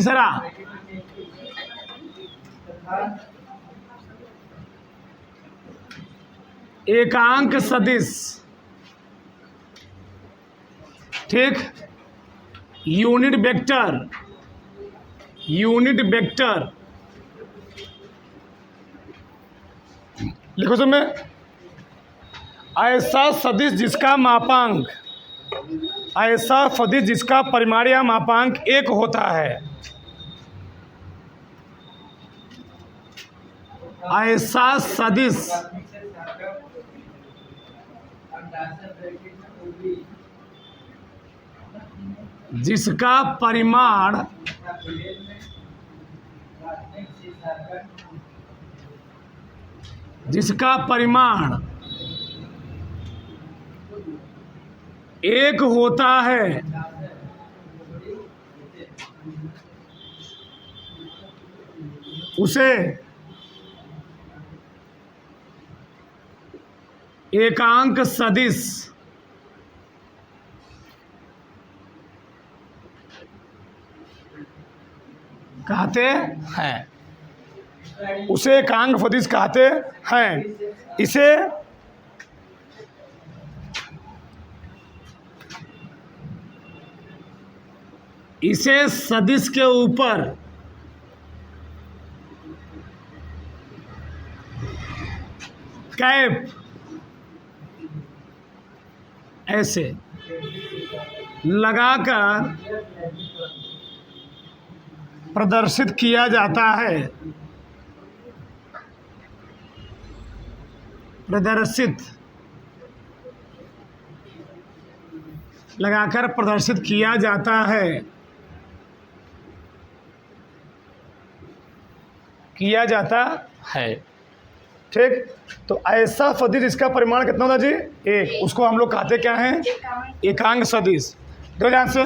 तीसरा एकांक सदिश, ठीक, यूनिट वेक्टर, यूनिट वेक्टर लिखो समय ऐसा सदिश जिसका मापांक, ऐसा सदिश जिसका परिमाण या मापांक एक होता है, ऐसा सदिश जिसका परिमाण एक होता है, उसे एकांक सदिश कहते हैं, उसे एकांक सदिश कहते हैं। इसे सदिश के ऊपर कैप ऐसे लगाकर प्रदर्शित किया जाता है, प्रदर्शित लगाकर प्रदर्शित किया जाता है, किया जाता है, ठीक। तो ऐसा सदिश इसका परिमाण कितना होता जी, एक, उसको हम लोग कहते क्या हैं, एकांक सदिश। देखो ध्यान से,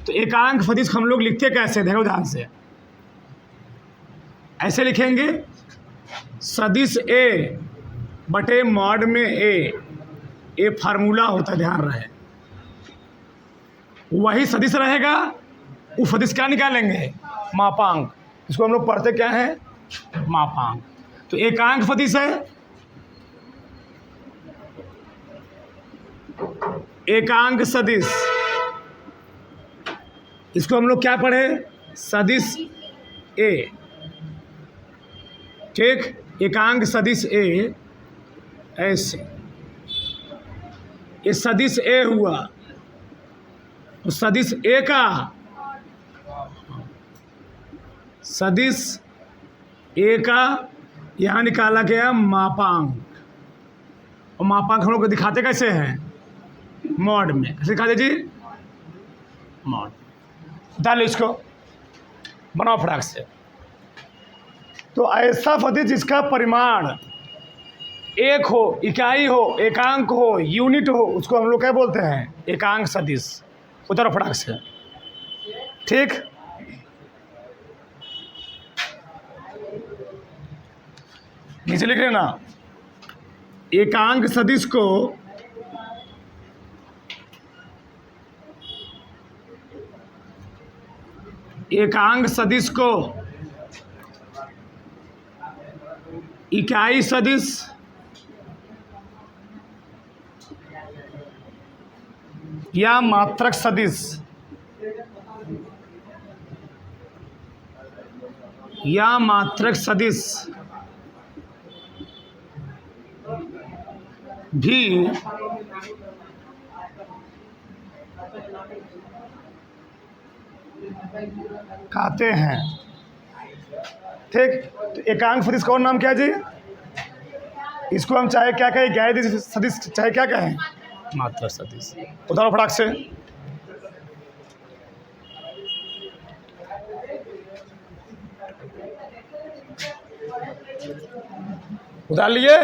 तो एकांक सदिश हम लोग लिखते कैसे, देखो ध्यान से, ऐसे लिखेंगे, सदिश ए बटे मॉड में ए फार्मूला होता है, ध्यान रहे, वही सदिश रहेगा, वो सदिश क्या निकालेंगे, मापांक, इसको हम लोग पढ़ते क्या है, मापांक। तो एकांक सदिश है, एकांक सदिश, इसको हम लोग क्या पढ़े, सदिश ए, ठीक, एकांक सदिश ए ऐसे, ये सदिश ए हुआ, तो सदिश ए का, सदिश ए का यहाँ निकाला गया मापांक, और मापांक हम लोग को दिखाते कैसे हैं, मॉड में, कैसे दिखाते जी, मॉड। डालो इसको, बनाओ फटाक से। तो ऐसा सदिश जिसका परिमाण एक हो, इकाई हो, एकांक हो, यूनिट हो, उसको हम लोग क्या बोलते हैं, एकांक सदिश। उधर फटाक से, ठीक। नीचे लिख लेना, एकांक सदिश को इकाई सदिश या मात्रक सदिश भी कहते हैं, ठीक। तो एकांक सदिश का और नाम क्या है जी, इसको हम चाहे क्या कहें, इकाई सदिश चाहे क्या कहें, मात्रक सदिश। उदाहरण फटाक से, उतार लिए,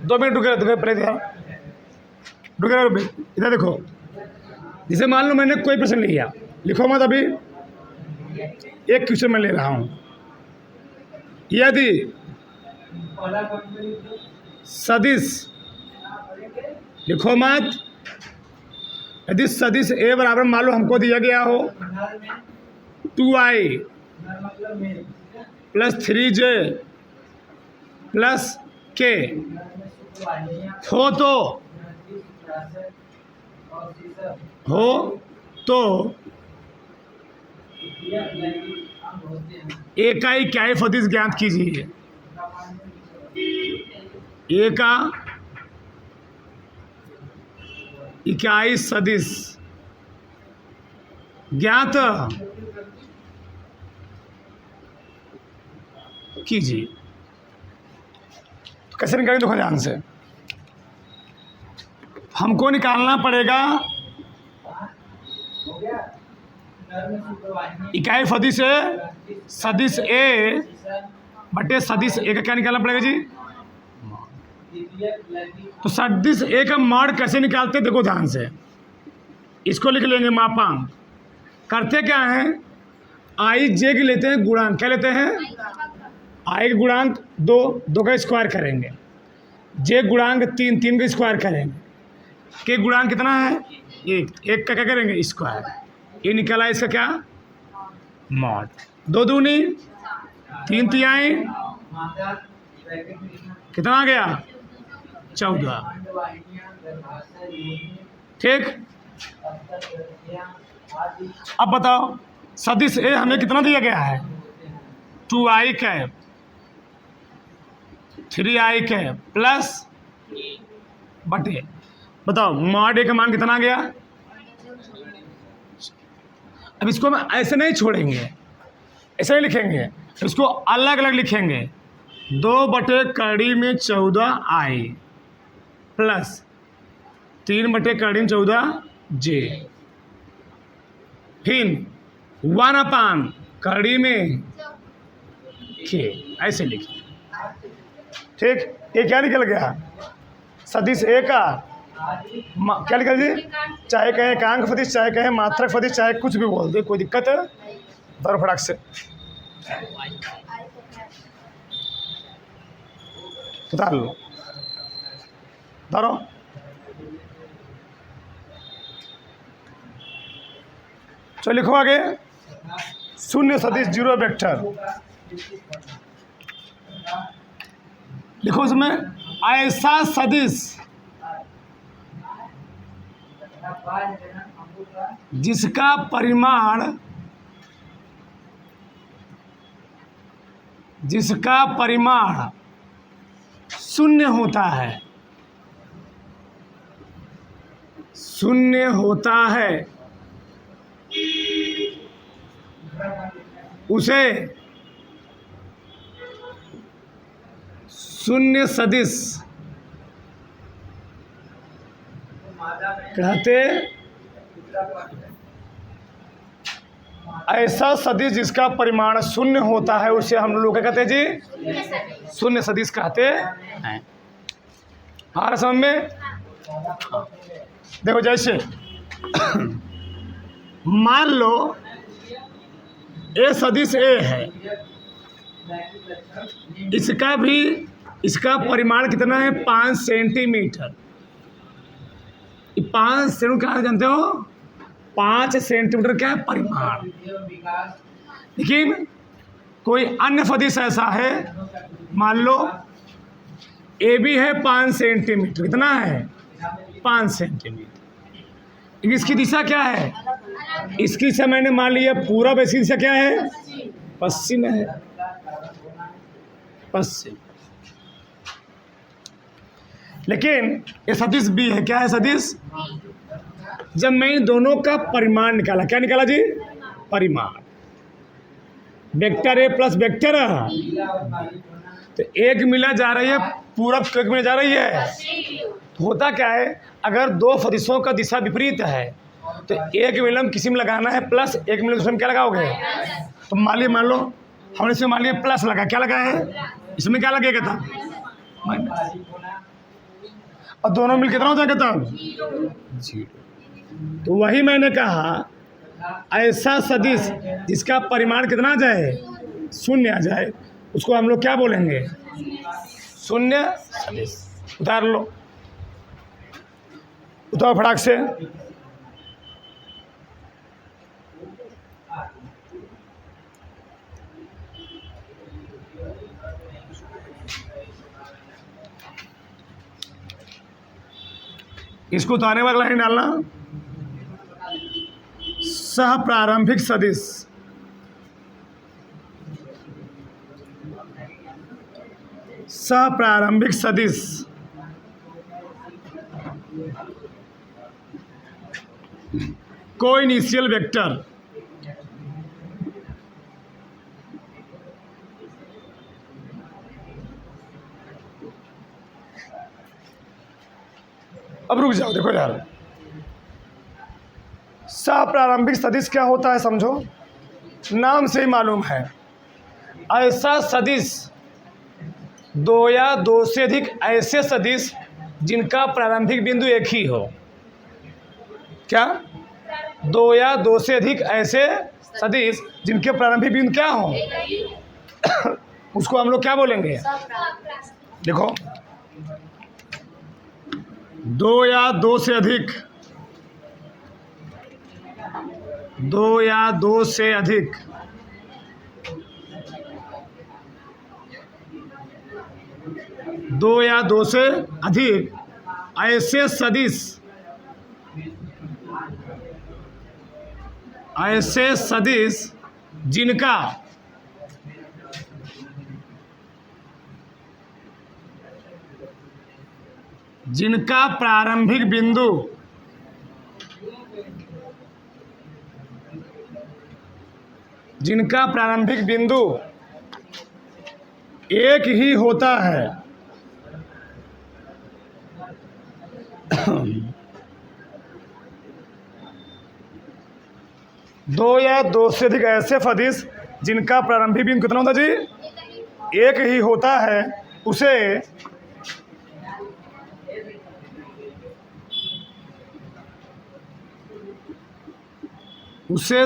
2 मिनट रुके रहते, पहले ध्यान रुके रहो, इधर देखो, जैसे मान लो मैंने कोई प्रश्न लिया, लिखो मत अभी, एक क्वेश्चन मैं ले रहा हूँ, यदि सदिश, लिखो मत, यदि सदिश ए बराबर मान लो हमको दिया गया हो 2i plus 3j plus k हो तो ए का इकाई सदिश ज्ञात कीजिए। ए का इकाई सदिश ज्ञात कीजिए। तो कैसे निकालेंगे देखो ध्यान से। हमको निकालना पड़ेगा इकाई सदिश सदिश ए बटे सदिश ए का क्या निकालना पड़ेगा जी? तो सदिश ए का मॉड कैसे निकालते देखो ध्यान से। इसको लिख लेंगे मापांक। करते क्या है, आई जे के लेते हैं गुणांक। क्या लेते हैं? आई का गुणांक 2 का स्क्वायर करेंगे, जे गुणांक 3 का स्क्वायर करेंगे, के गुणांक कितना है 1 का क्या करेंगे स्क्वायर। ये निकला इसका क्या मॉड। 2 दूनी 3 तिहाई कितना आ गया 14। ठीक, अब बताओ सदिश ए हमें कितना दिया गया है 2i cap 3i cap plus बटे बताओ मॉड ए का मान कितना आ गया। अब इसको हम ऐसे नहीं छोड़ेंगे, ऐसे नहीं लिखेंगे, इसको अलग अलग लिखेंगे। 2/14 प्लस 3/14 जे, फिर 1/के, ऐसे लिखिए। ठीक, ये क्या निकल गया सदिश ए का क्या लिखा जी? चाहे कहें एकांक सदिश, चाहे कहें मात्रक सदिश, चाहे कुछ भी बोल दे, कोई दिक्कत है? दर फटाक से उतार लो, धरो। चलो लिखो आगे। शून्य सदिश 0 वेक्टर लिखो। उसमें ऐसा सदिश जिसका परिमाण शून्य होता है उसे शून्य सदिश कहते। ऐसा सदिश जिसका परिमाण शून्य होता है उसे हम लोग क्या कहते हैं जी? शून्य सदिश कहते हैं। हाँ समझ में? देखो जैसे मान लो ए सदिश ए है, इसका परिमाण कितना है 5 सेंटीमीटर। 5 सेंटीमीटर क्या जानते हो? 5 सेंटीमीटर क्या है परिमाण। लेकिन कोई अन्य सदिश ऐसा है, मान लो ए भी है 5 सेंटीमीटर। कितना है 5 सेंटीमीटर। इसकी दिशा क्या है? इसकी दिशा मैंने मान लिया पूरब, इसकी दिशा क्या है पश्चिम है, पश्चिम। लेकिन ये सदिश बी है। क्या है सदिश? जब मैं इन दोनों का परिमाण निकाला, क्या निकाला जी? परिमाण। वेक्टर ए प्लस वेक्टर, तो एक मिला जा रही है पूरब, एक मिला जा रही है। तो होता क्या है, अगर दो सदिशों का दिशा विपरीत है तो एक मिलम किसी में लगाना है प्लस, एक मिलम दूसरे में क्या लगाओगे? तो मान लो हमने इसमें मान लिया प्लस लगा, क्या लगा है इसमें? क्या लगेगा था और दोनों मिल कितना हो जाएगा तब? 0। तो वही मैंने कहा ऐसा सदिश जिसका परिमाण कितना आ जाए? शून्य आ जाए, उसको हम लोग क्या बोलेंगे? शून्य सदिश। उतार लो, उतारो फटाक से। इसको उतारने वाला लाइन डालना, सह प्रारंभिक सदिश, सह प्रारंभिक सदिश को इनिशियल वेक्टर, अब रुक जाओ, देखो यार, प्रारंभिक सदिश क्या होता है समझो, नाम से ही मालूम है, ऐसा सदिश, दो या दो से अधिक ऐसे सदिश जिनका प्रारंभिक बिंदु एक ही हो। क्या? दो या दो से अधिक ऐसे सदिश जिनके प्रारंभिक बिंदु क्या हो, उसको हम लोग क्या बोलेंगे? देखो, दो या दो से अधिक, दो या दो से अधिक दो या दो से अधिक ऐसे सदिश, ऐसे सदिश जिनका प्रारंभिक बिंदु एक ही होता है, दो या दो से अधिक ऐसे सदिश जिनका प्रारंभिक बिंदु कितना होता जी? एक ही होता है, उसे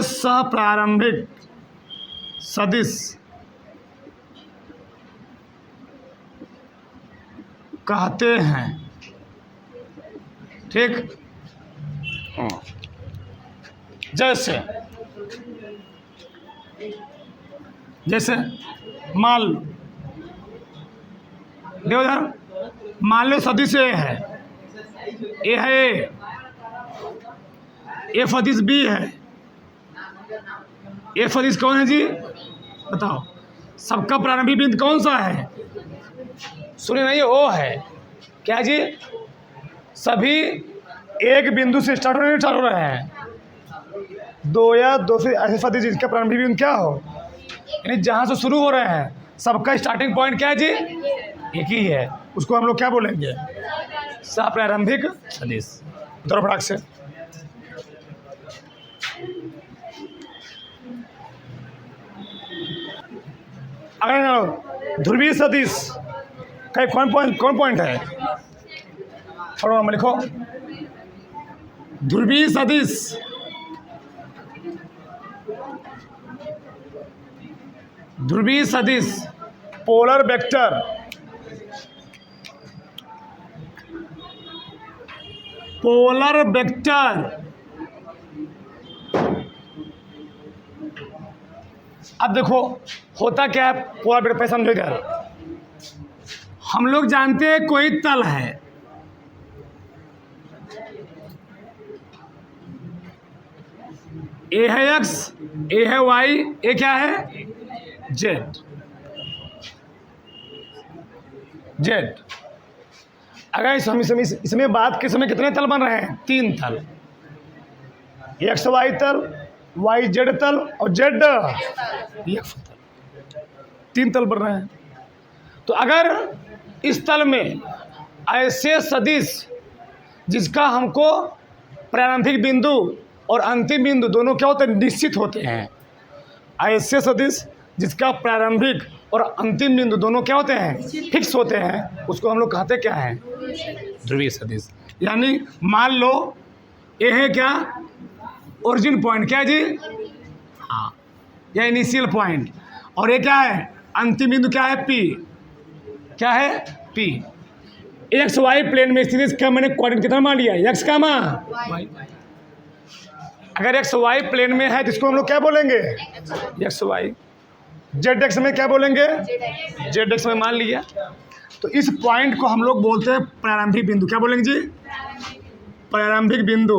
सप्रारंभिक सदिश कहते हैं। ठीक? जैसे मान लो, देखो यार, मान लो सदिश ए है, ए है, ए सदिश बी है, ए सदिश कौन है जी? बताओ, सबका प्रारंभिक बिंदु कौन सा है? सुने नहीं, ओ है। क्या जी? सभी एक बिंदु से स्टार्ट हो रहे हैं, दो या दो से ऐसे सदिश जिसका प्रारंभिक बिंदु क्या हो, यानी जहाँ से शुरू हो रहे हैं सबका स्टार्टिंग पॉइंट क्या है जी? एक ही है, उसको हम लोग क्या बोलेंगे? सप्रारंभिक सदिश। उधर फटाक से, अगर ध्रुवीय सदिश का कौन पॉइंट है? थोड़ा में लिखो, ध्रुवीय सदिश, ध्रुवीय सदिश पोलर वेक्टर, पोलर वेक्टर। अब देखो होता क्या है, पोलर वेक्टर पैसा समझो इधर। हम लोग जानते हैं कोई तल है, ए है एक्स, ए है वाई, ए क्या है? जेड। जेड। अगर इसमें बात के समय कितने तल बन रहे हैं? 3 तल, एक्स वाई तल, वाई जेड तल और जेड एक्स तल, 3 तल बन रहे हैं। तो अगर इस तल में ऐसे सदिश जिसका हमको प्रारंभिक बिंदु और अंतिम बिंदु दोनों क्या होते हैं? निश्चित होते हैं। ऐसे सदिश जिसका प्रारंभिक और अंतिम बिंदु दोनों क्या होते हैं? फिक्स होते हैं, उसको हम लोग कहते क्या है? ध्रुवीय सदिश। यानी मान लो ये है क्या? ओरिजिन पॉइंट, क्या जी? हाँ, या इनिशियल पॉइंट, और ये क्या है? अंतिम बिंदु क्या है? पी। क्या है? पी। एक्स वाई प्लेन में स्थित इसका मैंने कोऑर्डिनेट कितना मान लिया? एक्स का मान। अगर एक्स वाई प्लेन में है तो इसको हम लोग क्या बोलेंगे? X Y. जेड एक्स में क्या बोलेंगे? जेड एक्स में मान लिया। तो इस पॉइंट को हम लोग बोलते हैं प्रारंभिक बिंदु। क्या बोलेंगे जी? प्रारंभिक बिंदु,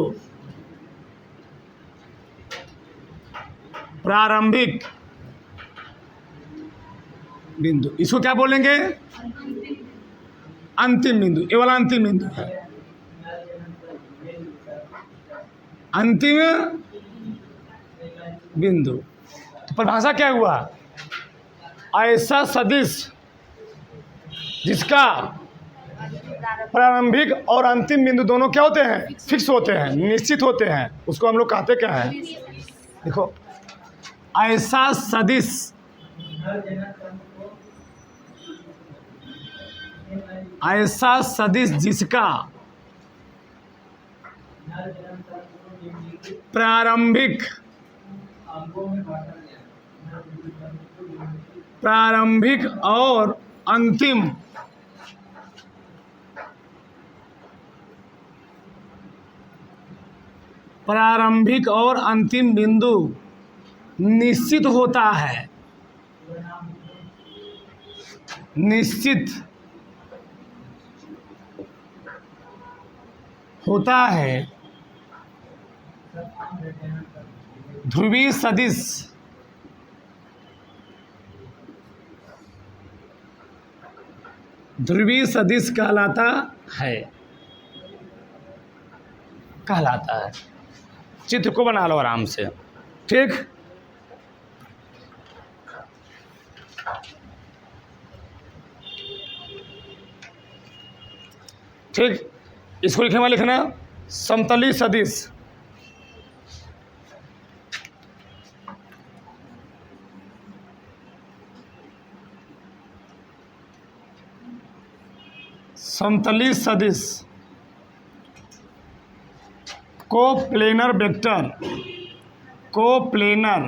प्रारंभिक बिंदु, इसको क्या बोलेंगे? अंतिम बिंदु। ये वाला अंतिम बिंदु है, अंतिम बिंदु। तो परिभाषा क्या हुआ? ऐसा सदिश जिसका प्रारंभिक और अंतिम बिंदु दोनों क्या होते हैं? फिक्स होते हैं, निश्चित होते हैं, उसको हम लोग कहते क्या है? देखो, ऐसा सदिश, ऐसा सदिश जिसका प्रारंभिक और अंतिम बिंदु निश्चित होता है, निश्चित होता है, ध्रुवीय सदिश, ध्रुवीय सदिश कहलाता है, कहलाता है। चित्र को बना लो आराम से, ठीक। ठीक, इसको लिखने में लिखना समतली सदिश, समतली सदिश कोप्लेनर वेक्टर, कोप्लेनर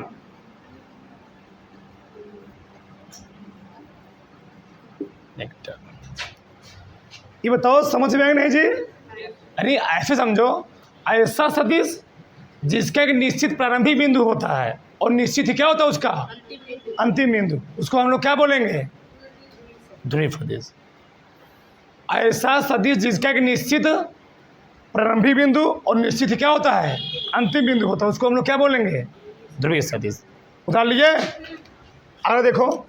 वेक्टर। ये बताओ समझ में आएगा नहीं जी? अरे ऐसे समझो, ऐसा सदिश जिसका एक निश्चित प्रारंभिक बिंदु होता है और निश्चित ही क्या होता है उसका अंतिम बिंदु, उसको हम लोग क्या बोलेंगे? ध्रुवीय सदिश। ऐसा सदिश जिसका एक निश्चित प्रारंभिक बिंदु और निश्चित ही क्या होता है? अंतिम बिंदु होता है, उसको हम लोग क्या बोलेंगे? ध्रुवीय सदिश। उतार लिए? आगे देखो,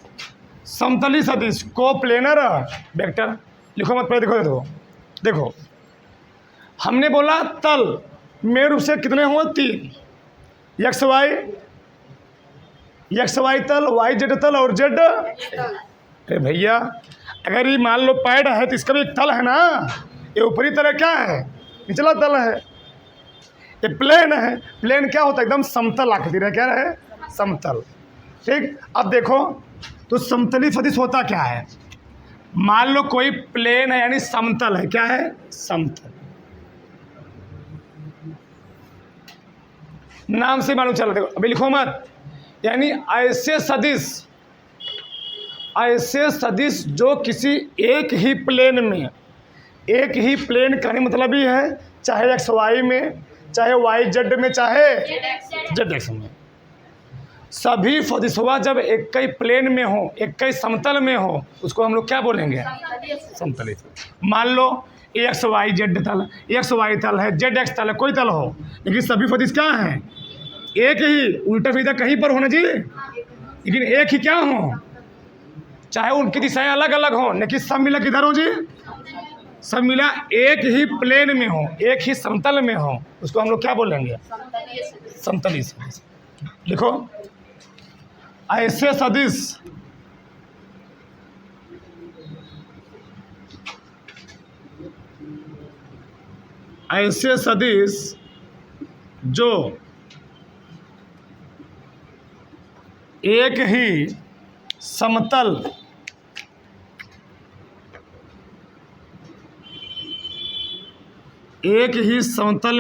समतली सदिश कोप्लेनर वेक्टर। लिखो मत, पहले देखो, देखो हमने बोला तल में रूप से कितने हुए? 3, एक्स वाई तल, वाई जेड तल और जेड। अरे भैया, अगर ये मान लो पैड है तो इसका भी एक तल है ना, ये ऊपरी तल क्या है? निचला तल है। ये प्लेन है, प्लेन क्या होता है? एकदम समतल आकृति है, क्या है? समतल। ठीक, अब देखो तो समतली सदिश होता क्या है? मान लो कोई प्लेन है यानी समतल है, क्या है? समतल। नाम से मालूम चला, देखो अभी लिखो मत। यानी ऐसे सदिश जो किसी एक ही प्लेन में, एक ही प्लेन कहने मतलब ही है, चाहे एक्स वाई में, चाहे वाई जेड में, चाहे जेड एक्स में, सभी सदिशवा जब एक ही प्लेन में हो, एक ही समतल में हो, उसको हम लोग क्या बोलेंगे? समतली। मान लो एक्स वाई जेड तल, एक्स वाई तल है, जेड एक्स तल है, कोई तल हो, लेकिन सभी सदिश क्या हैं? एक ही, उल्टा सीधा कहीं पर होना चाहिए, लेकिन एक ही क्या हो, चाहे उनकी दिशाएं अलग अलग हो, लेकिन सब मिला किधर हो जी? सब मिला एक ही प्लेन में हो, एक ही समतल में हो, उसको हम लोग क्या बोलेंगे? समतली सदिश। लिखो, ऐसे सदिश जो एक ही समतल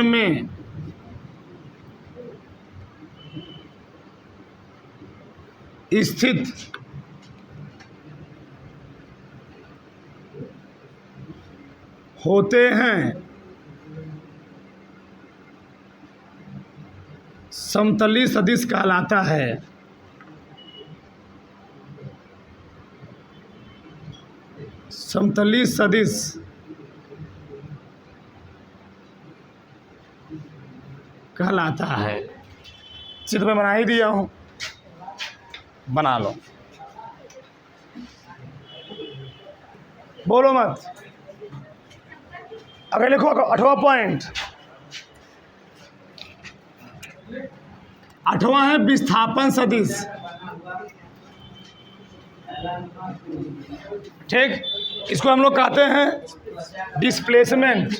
में स्थित होते हैं, समतली सदिश कहलाता है। समतली सदिश कहलाता है। चित्र में बना ही दिया हूँ, बना लो, बोलो मत। अगर लिखो 8वां पॉइंट, 8वां है विस्थापन सदिश। ठीक, इसको हम लोग कहते हैं displacement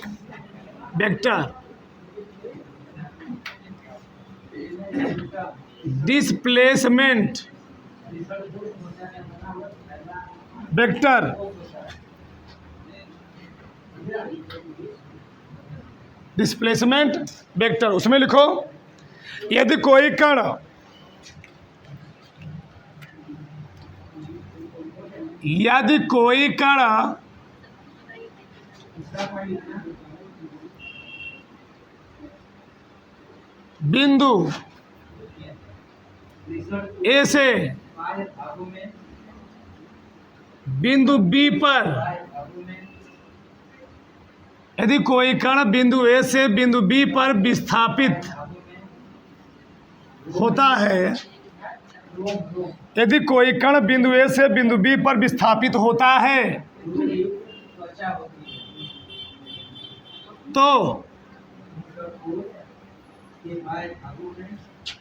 vector. Displacement vector, displacement vector. उसमें लिखो यदि कोई कण बिंदु ए से बिंदु बी पर, यदि कोई कण बिंदु ए से बिंदु बी पर विस्थापित होता है, यदि कोई कण बिंदु ए से बिंदु बी पर विस्थापित होता है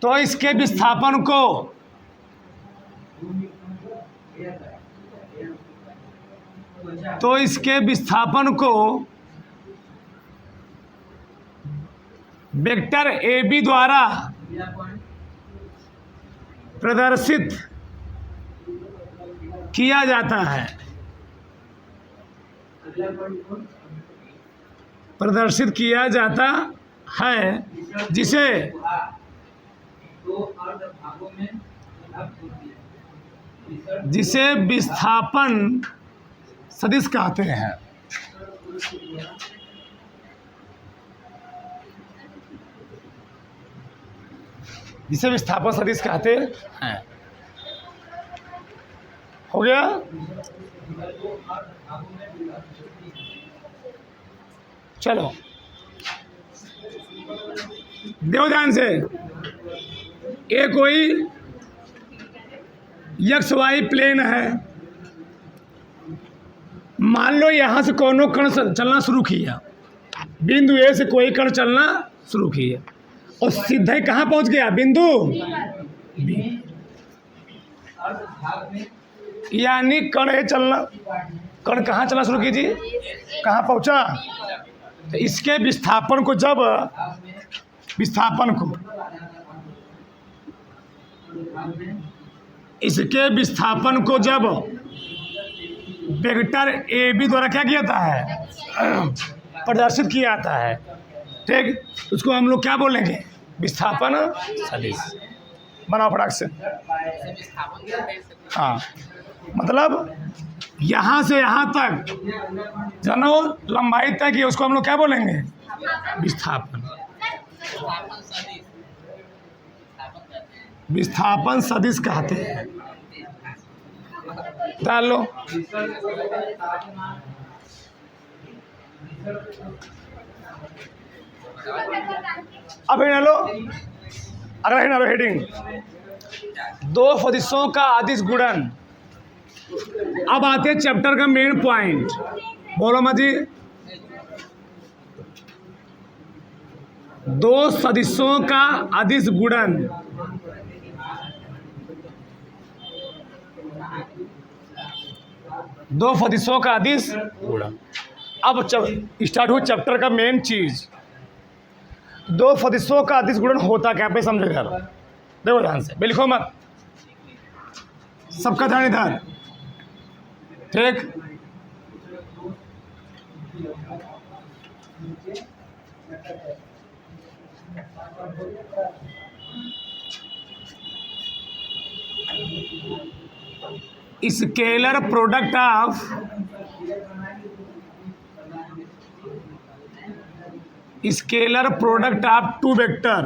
तो इसके विस्थापन को वेक्टर ए बी द्वारा प्रदर्शित किया जाता है। प्रदर्शित किया जाता है जिसे विस्थापन सदिश कहते हैं। जिसे विस्थापन सदिश कहते हैं। हो गया? चलो देखो ध्यान से, ये कोई XY प्लेन है। मान लो यहाँ से कोनो कण चलना शुरू किया, बिंदु ए से कोई कण चलना शुरू किया और सीधे कहाँ पहुँच गया? बिंदु बी। यानी कण कहाँ चलना शुरू कीजिए, कहाँ पहुँचा? तो इसके विस्थापन को जब वेक्टर ए बी द्वारा क्या किया जाता है? प्रदर्शित किया जाता है। ठीक, उसको हम लोग क्या बोलेंगे? विस्थापन सदिश। बनाओ फटाक से। हाँ, मतलब यहाँ से यहाँ तक जानो लंबाई तय की, उसको हम लोग क्या बोलेंगे? विस्थापन। विस्थापन सदिश कहते हैं। डाल लो। अब लो, अगला लो हेडिंग, दो सदिशों का अदिश गुणन। अब आते हैं चैप्टर का मेन पॉइंट। बोलो मत जी। दो सदिशों का अदिश गुणन। दो सदिशों का अदिश गुणन। अब स्टार्ट हुआ चैप्टर का मेन चीज। दो सदिशों का अदिश गुणन होता क्या? पे समझो यार, देखो ध्यान से, लिखो मत, सबका ध्यान इधर। ठीक, scalar product of two vector.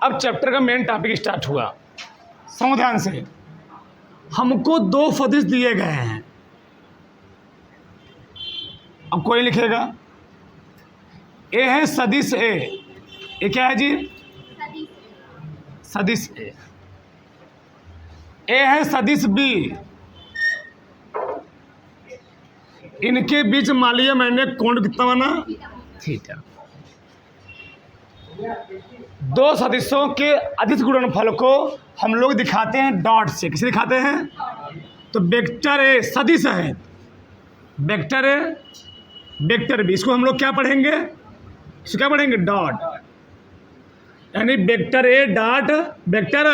अब चैप्टर का मेन टॉपिक स्टार्ट हुआ। समझो ध्यान से, हमको दो सदिश दिए गए हैं। अब कोई लिखेगा ए है सदिश ए, ये क्या है जी? सदिश ए है सदिश बी, इनके बीच मान लिया मैंने कोण कितना बना? थीटा। दो सदिशों के अदिश गुणनफल को हम लोग दिखाते हैं डॉट से। किसे दिखाते हैं? तो वेक्टर ए सदिश है, वेक्टर ए वेक्टर बी, इसको हम लोग क्या पढ़ेंगे? इसको क्या पढ़ेंगे? डॉट, यानी वेक्टर ए डॉट वेक्टर।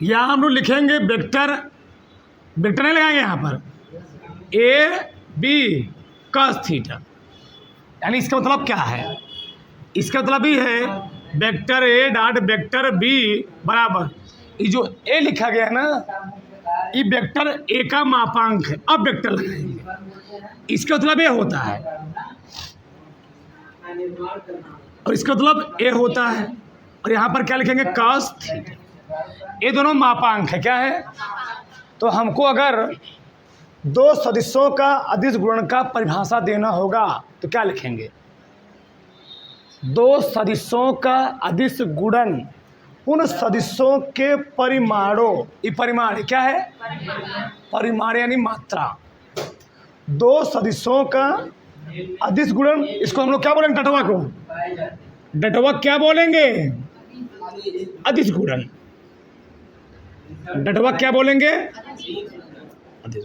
यहाँ हम लोग लिखेंगे वेक्टर, वेक्टर नहीं लगाएंगे यहाँ पर, ए बी कॉस थीटा, यानी इसका मतलब क्या है? इसका मतलब ये है vector A dot vector B बराबर, ये जो ए लिखा गया है ना, ये वेक्टर ए का मापांक है। अब वेक्टर लगाएंगे, इसका मतलब ए होता है और इसका मतलब ए होता है, और यहाँ पर क्या लिखेंगे? Cos theta. ये दोनों मापांक है। क्या है? तो हमको अगर दो सदिशों का अदिश गुणन का परिभाषा देना होगा तो क्या लिखेंगे? दो सदिशों का अदिश गुणन उन सदिशों के परिमाणों, ये परिमाण क्या है? परिमाण यानी मात्रा। दो सदिशों का अदिश गुणन, इसको हम लोग क्या बोलेंगे? डटवा को, डटवा क्या बोलेंगे? अदिश गुणन। डटवा क्या बोलेंगे? अदिश।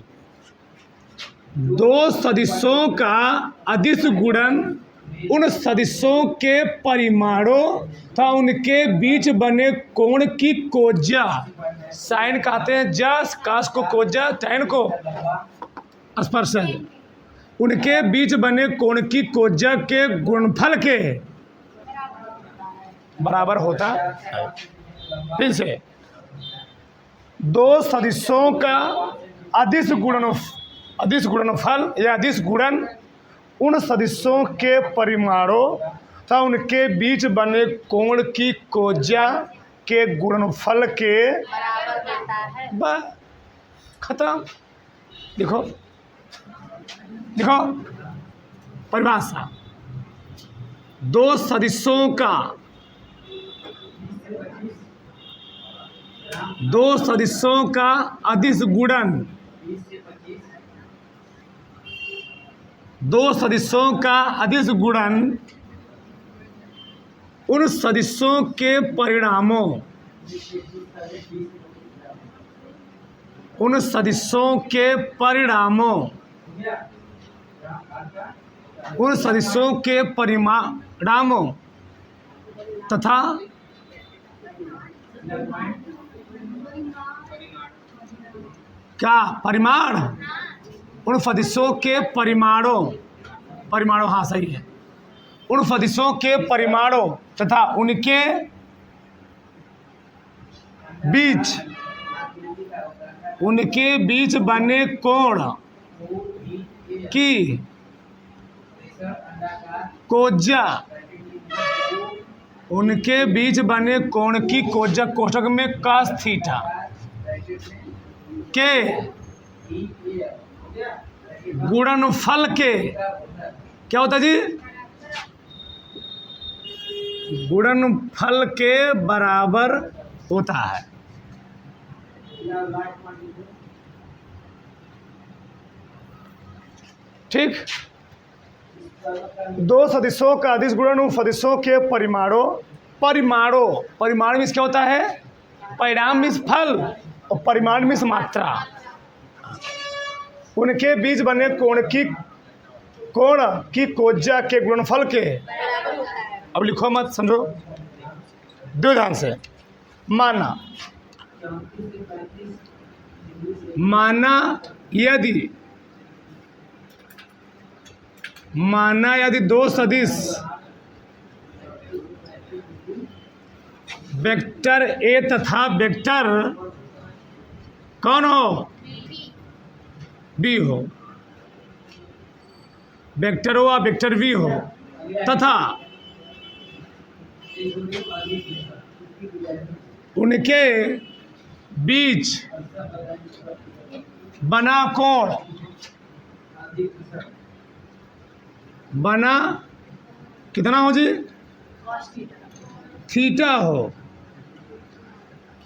दो सदिशों का अदिश गुणन उन सदिशों के परिमाणों तथा उनके बीच बने कोण की कोज्या, साइन कहते हैं जस, कास को कोज्या, टैन को स्पर्शक, उनके बीच बने कोण की कोज्या के गुणनफल के बराबर होता है। फिर से, दो सदिशों का अदिश गुणनफल या अदिश गुणन उन सदिशों के परिमाणों तथा उनके बीच बने कोण की कोज्या के गुणनफल के बराबर, खत्म। देखो देखो परिभाषा, दो सदिशों का, दो सदिशों का अदिश गुणन, दो सदिशों का अदिश गुणन उन सदिशों के परिणामों, उन सदिशों के परिणामों, उन सदिशों के परिणामों तथा क्या परिमाण, उन सदिशों के परिमाणों, परिमाणों हाँ सही है, उन सदिशों के परिमाणों तथा उनके बीच, उनके बीच बने कोण की कोज्या, उनके बीच बने कोण की कोज्या कोष्ठक में कॉस थीटा के गुणनफल के, क्या होता है जी? गुणनफल के बराबर होता है। ठीक। दो सदिशों का अदिश गुणन उन सदिशों के परिमाणों, परिमाण मीन्स क्या होता है? परिणाम मीन्स फल और परिमाण मीन्स मात्रा। उनके बीच बने कोण की कोज्या के गुणनफल के, अब लिखो मत, समझो दो ध्यान से। माना यदि दो सदिश वेक्टर ए तथा वेक्टर कौन हो? बी हो, वेक्टर हो या वेक्टर बी हो, तथा उनके बीच बना कोण बना कितना हो जी, थीटा हो,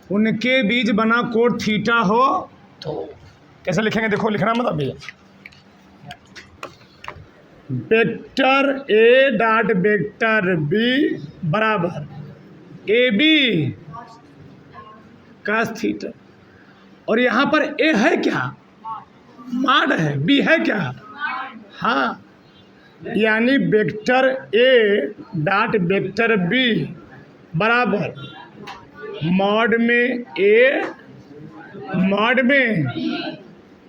उनके बीच बना कोण थीटा हो तो कैसे लिखेंगे, देखो लिखना मत अभी। Vector A dot vector B बराबर ए बी cos थीटा, और यहाँ पर ए है क्या, मॉड है, बी है क्या, हाँ, यानी vector A dot vector B बराबर मॉड में ए मॉड में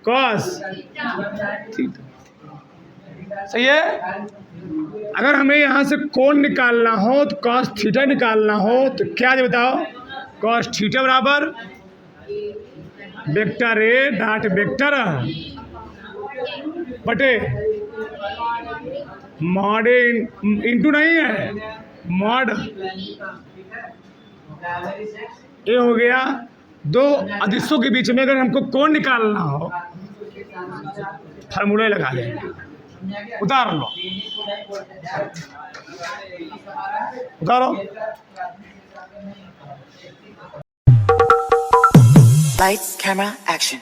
cos थीटा। सही है। अगर हमें यहाँ से कोण निकालना हो तो cos थीटा निकालना हो तो क्या है बताओ, cos थीटा बराबर वेक्टर ए डॉट वेक्टर बटे मॉड इंटू नहीं है, मॉड ए हो गया। दो अदिशों के बीच में अगर हमको कोण निकालना हो फार्मूले लगा देंगे, उतार लो, उतारो। Lights, camera, action.